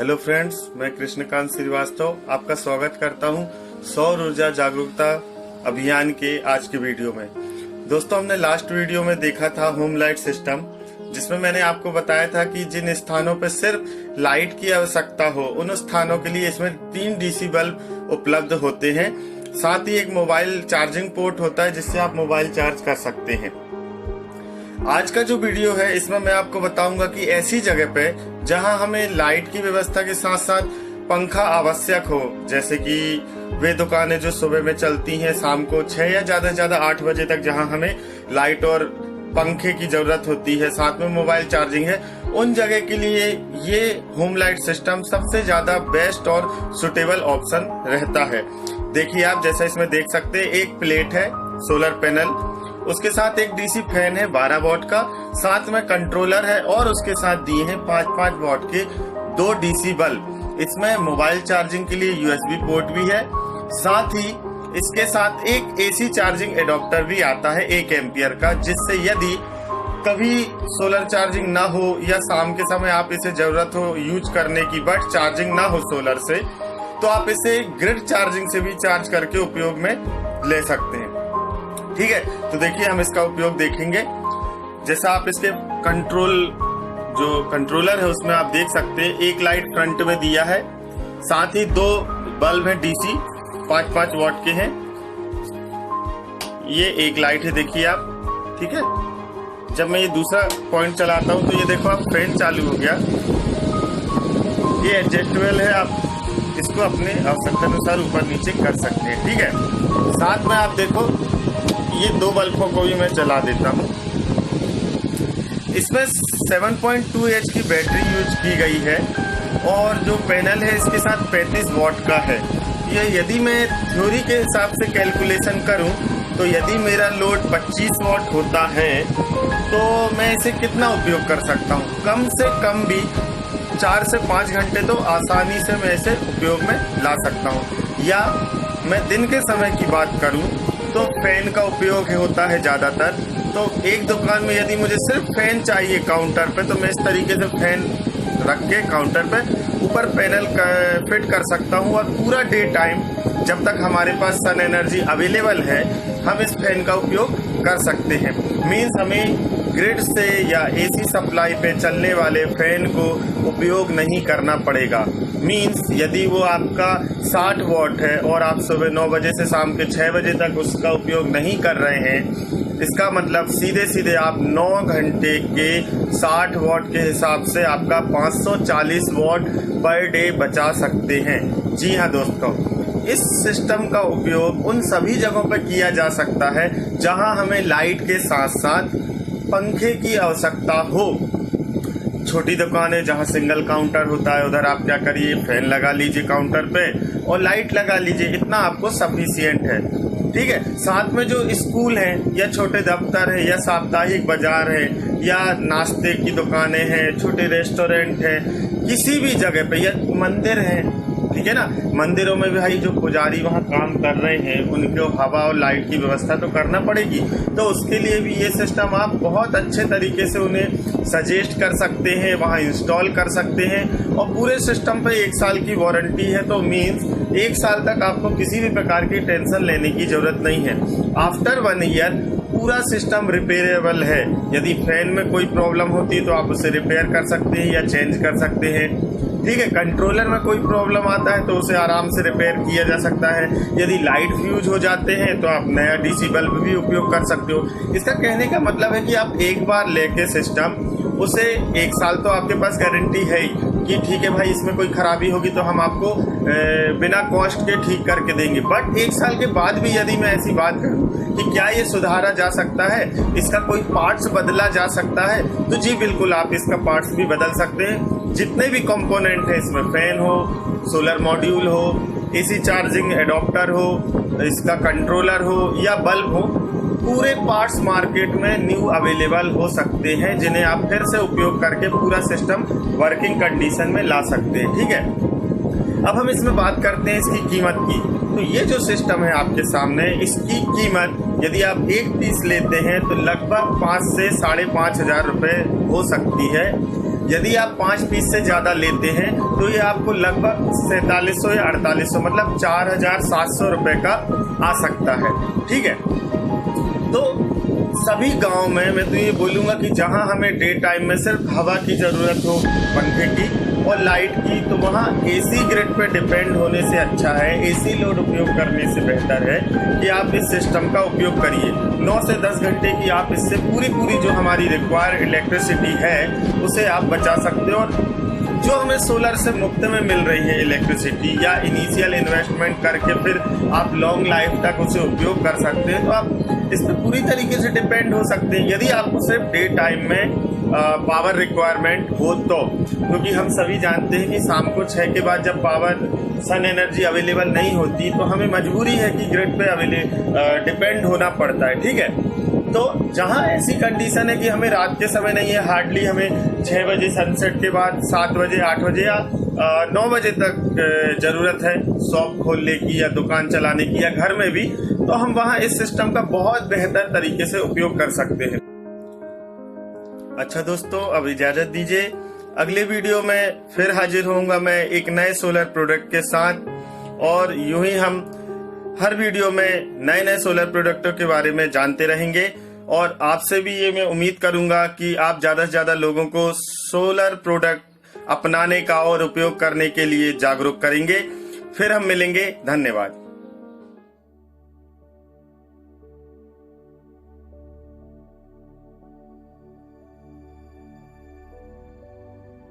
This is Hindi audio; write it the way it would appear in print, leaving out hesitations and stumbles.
हेलो फ्रेंड्स, मैं कृष्णकांत श्रीवास्तव आपका स्वागत करता हूं सौर ऊर्जा जागरूकता अभियान के आज के वीडियो में। दोस्तों, हमने लास्ट वीडियो में देखा था होम लाइट सिस्टम, जिसमें मैंने आपको बताया था कि जिन स्थानों पर सिर्फ लाइट की आवश्यकता हो उन स्थानों के लिए इसमें 3 डीसी बल्ब उपलब्ध होते हैं। साथ ही एक मोबाइल चार्जिंग पोर्ट होता है जिससे आप मोबाइल चार्ज कर सकते हैं। आज का जो वीडियो है इसमें मैं आपको बताऊंगा कि ऐसी जगह पे जहां हमें लाइट की व्यवस्था के साथ साथ पंखा आवश्यक हो, जैसे कि वे दुकानें जो सुबह में चलती हैं शाम को 6 या ज्यादा से ज्यादा 8 बजे तक, जहां हमें लाइट और पंखे की जरूरत होती है, साथ में मोबाइल चार्जिंग है, उन जगह के लिए ये होम लाइट सिस्टम सबसे ज्यादा बेस्ट और सुटेबल ऑप्शन रहता है। देखिए, आप जैसा इसमें देख सकते हैं, एक प्लेट है सोलर पैनल, उसके साथ एक डीसी फैन है 12 वॉट का, साथ में कंट्रोलर है और उसके साथ दिए हैं 5-5 वॉट के 2 डीसी बल्ब। इसमें मोबाइल चार्जिंग के लिए यूएसबी पोर्ट भी है, साथ ही इसके साथ एक एसी चार्जिंग एडाप्टर भी आता है 1 एम्पियर का, जिससे यदि कभी सोलर चार्जिंग ना हो या शाम के समय आप इसे जरूरत हो यूज करने की बट चार्जिंग ना हो सोलर से, तो आप इसे ग्रिड चार्जिंग से भी चार्ज करके उपयोग में ले सकते हैं। ठीक है, तो देखिए हम इसका उपयोग देखेंगे। जैसा आप इसके कंट्रोलर है उसमें आप देख सकते हैं, एक लाइट फ्रंट में दिया है, साथ ही 2 बल्ब है डीसी 5-5 वॉट के हैं। ये एक लाइट है, देखिए आप। ठीक है, जब मैं ये दूसरा पॉइंट चलाता हूं तो ये देखो आप, फैन चालू हो गया। ये एडजस्टेबल है, आप इसको अपने आवश्यकता अनुसार ऊपर नीचे कर सकते हैं। ठीक है, साथ में आप देखो ये 2 बल्बों को भी मैं जला देता हूँ। इसमें 7.2H की बैटरी यूज की गई है और जो पैनल है इसके साथ 35 वॉट का है। ये यदि मैं थ्योरी के हिसाब से कैलकुलेशन करूं तो यदि मेरा लोड 25 वॉट होता है तो मैं इसे कितना उपयोग कर सकता हूं? कम से कम भी 4 से 5 घंटे तो आसानी से मैं इसे उपयोग में ला सकता हूं। या मैं दिन के समय की बात करूं तो फैन का उपयोग होता है ज्यादातर। तो एक दुकान में यदि मुझे सिर्फ फैन चाहिए काउंटर पे, तो मैं इस तरीके से फैन रख के काउंटर पे ऊपर पैनल फिट कर सकता हूँ और पूरा डे टाइम जब तक हमारे पास सन एनर्जी अवेलेबल है हम इस फैन का उपयोग कर सकते हैं। मीन्स हमें ग्रिड से या एसी सप्लाई पे चलने वाले फैन को उपयोग नहीं करना पड़ेगा। मीन्स यदि वो आपका 60 वॉट है और आप सुबह 9 बजे से शाम के 6 बजे तक उसका उपयोग नहीं कर रहे हैं, इसका मतलब सीधे सीधे आप 9 घंटे के 60 वॉट के हिसाब से आपका 540 वॉट पर डे बचा सकते हैं। जी हाँ दोस्तों, इस सिस्टम का उपयोग उन सभी जगहों पर किया जा सकता है जहां हमें लाइट के साथ साथ पंखे की आवश्यकता हो। छोटी दुकानें जहां सिंगल काउंटर होता है उधर आप क्या करिए, फैन लगा लीजिए काउंटर पे और लाइट लगा लीजिए, इतना आपको सफिशिएंट है। ठीक है, साथ में जो स्कूल हैं या छोटे दफ्तर है या साप्ताहिक बाजार है या नाश्ते की दुकानें हैं, छोटे रेस्टोरेंट हैं, किसी भी जगह पे, या मंदिर हैं, ठीक है ना, मंदिरों में भी भाई जो पुजारी वहाँ काम कर रहे हैं उनको हवा और लाइट की व्यवस्था तो करना पड़ेगी। तो उसके लिए भी ये सिस्टम आप बहुत अच्छे तरीके से उन्हें सजेस्ट कर सकते हैं, वहाँ इंस्टॉल कर सकते हैं। और पूरे सिस्टम पे 1 साल की वारंटी है, तो मीन्स 1 साल तक आपको किसी भी प्रकार की टेंशन लेने की जरूरत नहीं है। आफ्टर 1 ईयर पूरा सिस्टम रिपेयरेबल है। यदि फैन में कोई प्रॉब्लम होती है तो आप उसे रिपेयर कर सकते हैं या चेंज कर सकते हैं। ठीक है, कंट्रोलर में कोई प्रॉब्लम आता है तो उसे आराम से रिपेयर किया जा सकता है। यदि लाइट फ्यूज हो जाते हैं तो आप नया डीसी बल्ब भी उपयोग कर सकते हो। इसका कहने का मतलब है कि आप एक बार लेके सिस्टम, उसे 1 साल तो आपके पास गारंटी है ही कि ठीक है भाई इसमें कोई खराबी होगी तो हम आपको बिना कॉस्ट के ठीक करके देंगे। बट 1 साल के बाद भी यदि मैं ऐसी बात करूं कि क्या ये सुधारा जा सकता है, इसका कोई पार्ट्स बदला जा सकता है, तो जी बिल्कुल आप इसका पार्ट्स भी बदल सकते हैं। जितने भी कंपोनेंट है इसमें, फैन हो, सोलर मॉड्यूल हो, एसी चार्जिंग एडाप्टर हो, इसका कंट्रोलर हो या बल्ब हो, पूरे पार्ट्स मार्केट में न्यू अवेलेबल हो सकते हैं, जिन्हें आप फिर से उपयोग करके पूरा सिस्टम वर्किंग कंडीशन में ला सकते हैं। ठीक है, अब हम इसमें बात करते हैं इसकी कीमत की। तो ये जो सिस्टम है आपके सामने, इसकी कीमत यदि आप एक पीस लेते हैं तो लगभग 5 से 5,500 रुपये हो सकती है। यदि आप 5 पीस से ज़्यादा लेते हैं तो ये आपको लगभग 4700 या 4800 मतलब 4700 रुपये का आ सकता है। ठीक है, तो सभी गांव में मैं तो ये बोलूँगा कि जहां हमें डे टाइम में सिर्फ हवा की ज़रूरत हो, पंखे की और लाइट की, तो वहाँ एसी ग्रिड पे डिपेंड होने से अच्छा है, एसी लोड उपयोग करने से बेहतर है कि आप इस सिस्टम का उपयोग करिए। 9 से 10 घंटे की आप इससे पूरी जो हमारी रिक्वायर्ड इलेक्ट्रिसिटी है उसे आप बचा सकते हो। और जो हमें सोलर से मुफ्त में मिल रही है इलेक्ट्रिसिटी, या इनिशियल इन्वेस्टमेंट करके फिर आप लॉन्ग लाइफ तक उसे उपयोग कर सकते हैं, तो आप इस पर पूरी तरीके से डिपेंड हो सकते हैं। यदि आपको सिर्फ डे टाइम में पावर रिक्वायरमेंट हो तो, क्योंकि हम सभी जानते हैं कि शाम को 6 के बाद जब पावर सन एनर्जी अवेलेबल नहीं होती तो हमें मजबूरी है कि ग्रिड पे डिपेंड होना पड़ता है। ठीक है, तो जहाँ ऐसी कंडीशन है कि हमें रात के समय नहीं है, हार्डली हमें 6 बजे सनसेट के बाद 7 बजे 8 बजे या 9 बजे तक ज़रूरत है शॉप खोलने की या दुकान चलाने की या घर में भी, तो हम वहाँ इस सिस्टम का बहुत बेहतर तरीके से उपयोग कर सकते हैं। अच्छा दोस्तों, अब इजाज़त दीजिए, अगले वीडियो में फिर हाजिर होऊंगा मैं एक नए सोलर प्रोडक्ट के साथ, और यूं ही हम हर वीडियो में नए सोलर प्रोडक्टों के बारे में जानते रहेंगे। और आपसे भी ये मैं उम्मीद करूंगा कि आप ज़्यादा से ज़्यादा लोगों को सोलर प्रोडक्ट अपनाने का और उपयोग करने के लिए जागरूक करेंगे। फिर हम मिलेंगे, धन्यवाद।